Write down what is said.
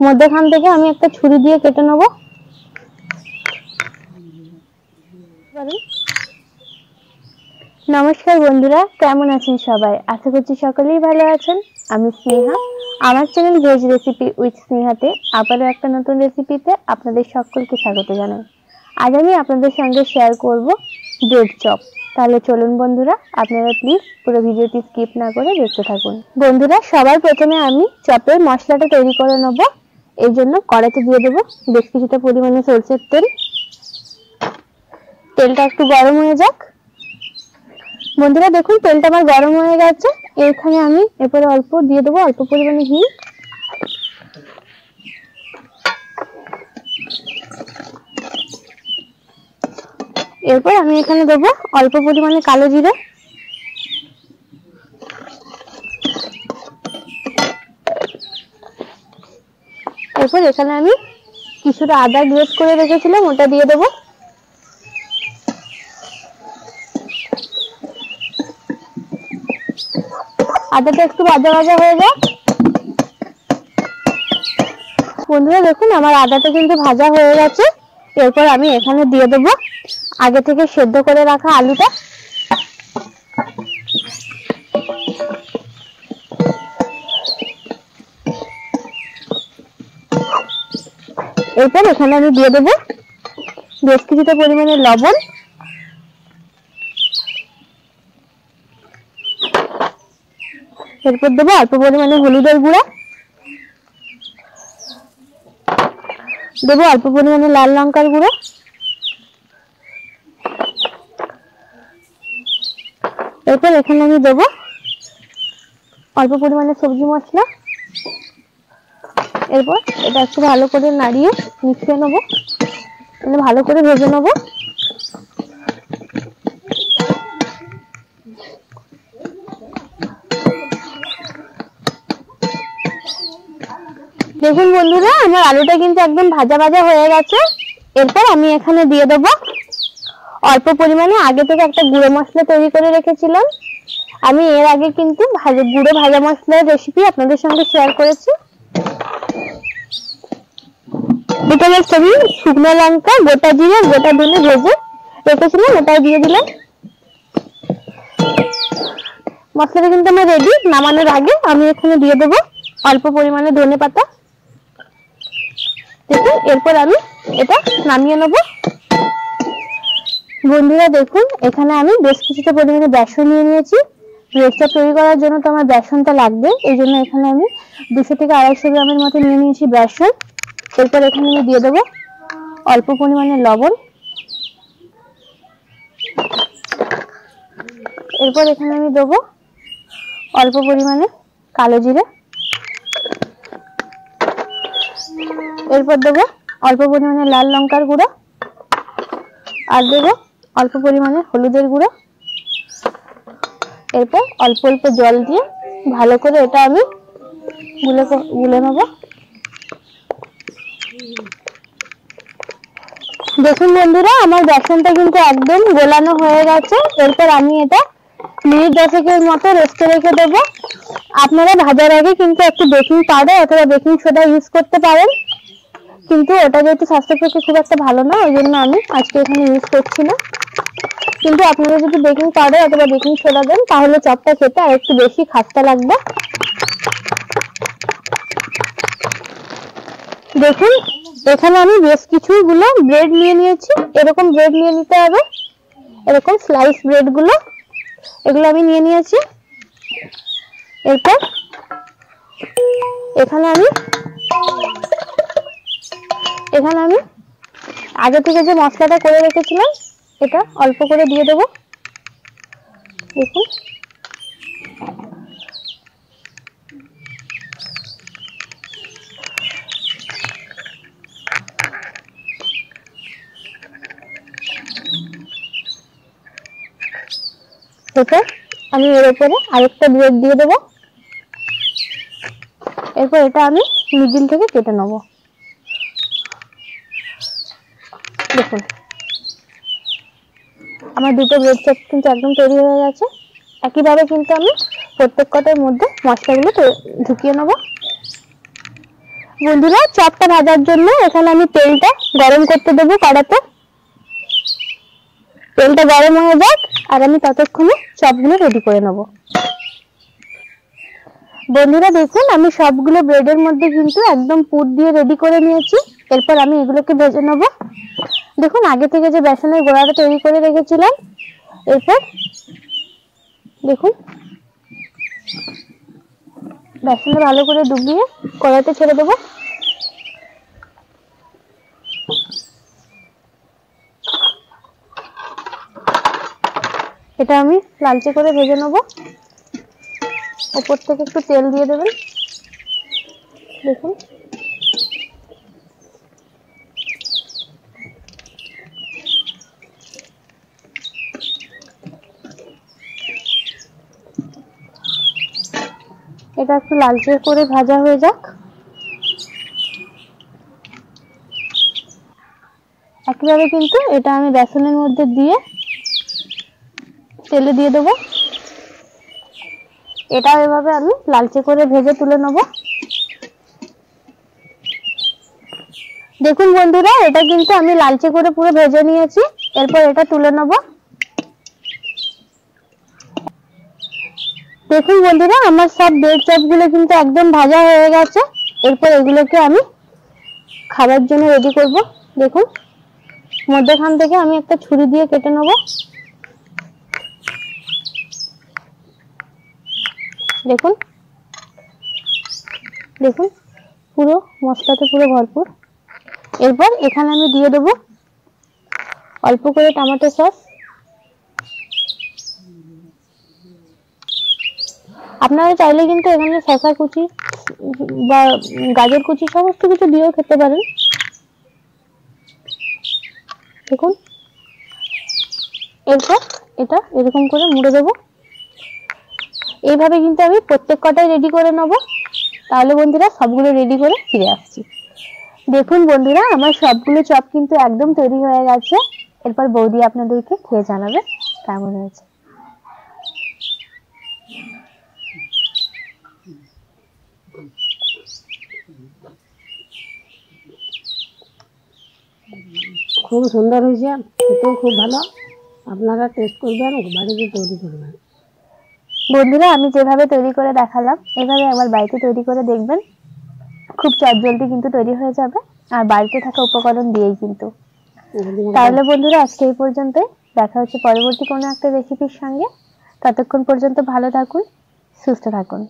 মধ্যখান থেকে আমি একটা ছুরি দিয়ে কেটে নেব। নমস্কার বন্ধুরা, কেমন আছেন সবাই? আশা করছি সকলেই ভালো আছেন। আমি স্নেহা, আমার চ্যানেল ভেজ রেসিপি উইথ স্নেহাতে আবারও একটা নতুন রেসিপিতে আপনাদের সকলকে স্বাগত জানাই। আজ আমি আপনাদের সঙ্গে শেয়ার করব ব্রেড চপ। তাহলে চলুন বন্ধুরা, আপনারা প্লিজ পুরো ভিডিওটি স্কিপ না করে দেখতে থাকুন। বন্ধুরা, সবার প্রথমে আমি চপের মশলাটা তৈরি করে নেব। এর জন্য কড়াইতে দিয়ে দেবো বেশ কিছুটা পরিমাণে সরষের তেল। তেলটা একটু গরম হয়ে যাক। বন্ধুরা দেখুন, তেলটা আমার গরম হয়ে গেছে। এখানে আমি এরপরে অল্প দিয়ে দেবো অল্প পরিমাণে ঘি। এরপর আমি এখানে দেবো অল্প পরিমাণে কালো জিরে। এরপর এখানে আমি কিছুটা আদা গ্রেট করে রেখেছিলাম, ওটা দিয়ে দেবো। আদাটা একটু ভাজা ভাজা হয়ে যায়। বন্ধুরা দেখুন, আমার আদাটা কিন্তু ভাজা হয়ে গেছে। এরপর আমি এখানে দিয়ে দেবো আগে থেকে সেদ্ধ করে রাখা আলুটা। এরপর এখানে আমি দিয়ে দেবো বেশ কিছুটা পরিমাণে লবণ। এরপর দেবো অল্প পরিমাণে হলুদের গুঁড়া, দেবো অল্প পরিমাণে লাল লঙ্কার গুঁড়ো, এরপর এখানে আমি দেবো অল্প পরিমাণে সবজি মশলা। এরপর এটা একটু ভালো করে নাড়িয়ে মিশিয়ে নেবো, মানে ভালো করে ভেজে নেবো। দেখুন বন্ধুরা, আমার আলুটা কিন্তু একদম ভাজা ভাজা হয়ে গেছে। এরপর আমি এখানে দিয়ে দেবো অল্প পরিমাণে আগে থেকে একটা গুঁড়ো মশলা তৈরি করে রেখেছিলাম। আমি এর আগে কিন্তু গুঁড়ো ভাজা মশলার রেসিপি আপনাদের সঙ্গে শেয়ার করেছি। এটা হচ্ছে আমি শুকনো লঙ্কা, গোটা জিরে, গোটা ধনে ভেজে রেখেছিলাম, ওটাই দিয়ে দিলাম। মশলাটা কিন্তু আমার রেডি। নামানোর আগে আমি এখানে দিয়ে দেবো অল্প পরিমাণে ধনে পাতা। দেখুন, এরপর আমি এটা নামিয়ে নেব। বন্ধুরা দেখুন, এখানে আমি বেশ কিছুটা পরিমাণে বেসন নিয়ে নিয়েছি। ব্রেড চপ তৈরি করার জন্য তো আমার বেসনটা লাগবে, এই জন্য এখানে আমি 200 থেকে 250 গ্রামের মতো নিয়ে নিয়েছি বেসন। এরপর এখানে আমি দিয়ে দেবো অল্প পরিমাণে লবণ। এরপর এখানে আমি দেবো অল্প পরিমাণে কালো জিরে। এরপর দেবো অল্প পরিমাণে লাল লঙ্কার গুঁড়ো, আর দেবো অল্প পরিমাণে হলুদের গুঁড়ো। এরপর অল্প অল্প জল দিয়ে ভালো করে এটা আমি গুলে নেব। দেখুন বন্ধুরা, আমার বেসনটা কিন্তু একদম গোলানো হয়ে গেছে। এরপর আমি এটা মিনিট 10 মতো রেস্টে রেখে দেবো। আপনারা ভাজার আগে কিন্তু একটু বেকিং পাউডার অথবা বেকিং সোডা ইউজ করতে পারেন, কিন্তু ওটা যেহেতু স্বাস্থ্যের পক্ষে খুব একটা ভালো না, ওই জন্য আমি আজকে এখানে ইউজ করছি না। কিন্তু আপনারা যদি বেকিং পাউডার অথবা বেকিং সোডা দেন, তাহলে চপটা খেতে আর একটু বেশি খাস্তা লাগবে। দেখুন, এখানে আমি বেশ কিছুগুলো ব্রেড নিয়ে নিয়েছি। এরকম ব্রেড নিয়ে নিতে হবে, এরকম স্লাইস ব্রেড গুলো, এগুলো আমি নিয়ে নিয়েছি। এরপর এখানে আমি আগে থেকে যে মশলাটা করে রেখেছিলাম, এটা অল্প করে দিয়ে দেবো। দেখুন, এরপর আমি এর উপরে আরেকটা ব্রেড দিয়ে দেবো। এরপর এটা আমি মিডিল থেকে কেটে নেবো। দেখুন, আমার দুটো ব্রেড চপ কিন্তু একদম তৈরি হয়ে গেছে। একইভাবে কিন্তু আমি প্রত্যেক কটার মধ্যে মশলাগুলো ঢুকিয়ে নেব। বন্ধুরা চপটা ভাজার জন্য এখানে আমি তেলটা গরম করতে দেবো কড়াতে। তেলটা গরম হয়ে যাক আর আমি ততক্ষণে চপগুলো রেডি করে নেব। বন্ধুরা দেখুন আমি সবগুলো ব্রেডের মধ্যে কিন্তু একদম পুর দিয়ে রেডি করে নিয়েছি। এরপর আমি এগুলোকে ভেজে নেব। দেখুন আগে থেকে যে বেসনের গোড়াটা তৈরি করে রেখেছিলাম, এরপর দেখুন বেসনটা ভালো করে ডুবিয়ে কড়াইতে ছেড়ে দেবো। এটা আমি লালচে করে ভেজে নেব। উপর থেকে একটু তেল দিয়ে দেবেন। দেখুন এটা একটু লালচে করে ভাজা হয়ে যাক। একইভাবে কিন্তু এটা আমি বেসনের মধ্যে দিয়ে তেলে দিয়ে দেবো। এটা এভাবে আমি লালচে করে ভেজে তুলে নেব। দেখুন বন্ধুরা এটা কিন্তু আমি লালচে করে পুরো ভেজে নিয়েছি। এরপর এটা তুলে নেব। দেখুন বন্ধুরা আমার সব ব্রেড চপগুলো কিন্তু একদম ভাজা হয়ে গেছে। এরপর এগুলোকে আমি খাবার জন্য রেডি করব। দেখুন মধ্যখান থেকে আমি একটা ছুরি দিয়ে কেটে নেব। দেখুন দেখুন পুরো মশলাতে পুরো ভরপুর। এরপর এখানে আমি দিয়ে দেবো অল্প করে টমেটো সস। আপনারা চাইলে কিন্তু এখানে শসা কুচি বা গাজর কুচি সমস্ত কিছু দিয়েও খেতে পারেন। দেখুন এরপর এটা এরকম করে মুড়ে দেবো। এইভাবে কিন্তু আমি প্রত্যেক কটাই রেডি করে নেব। তাহলে বন্ধুরা সবগুলো রেডি করে ফিরে আসছি। দেখুন বন্ধুরা আমার সবগুলো চপ কিন্তু একদম তৈরি হয়ে গেছে। এরপর বৌদি আপনাদেরকে খেয়ে জানাবে কেমন হয়েছে। খুব সুন্দর হয়েছে, খেতেও খুব ভালো। আপনারা টেস্ট করবেন, বাড়িতে তৈরি করবেন। বন্ধুরা আমি যেভাবে তৈরি করে দেখালাম এভাবে একবার বাড়িতে তৈরি করে দেখবেন। খুব চটজলদি কিন্তু তৈরি হয়ে যাবে আর বাড়িতে থাকা উপকরণ দিয়েই কিন্তু। তাহলে বন্ধুরা আজকে এই পর্যন্তই। দেখা হচ্ছে পরবর্তী কোনো একটা রেসিপির সঙ্গে। ততক্ষণ পর্যন্ত ভালো থাকুন, সুস্থ থাকুন।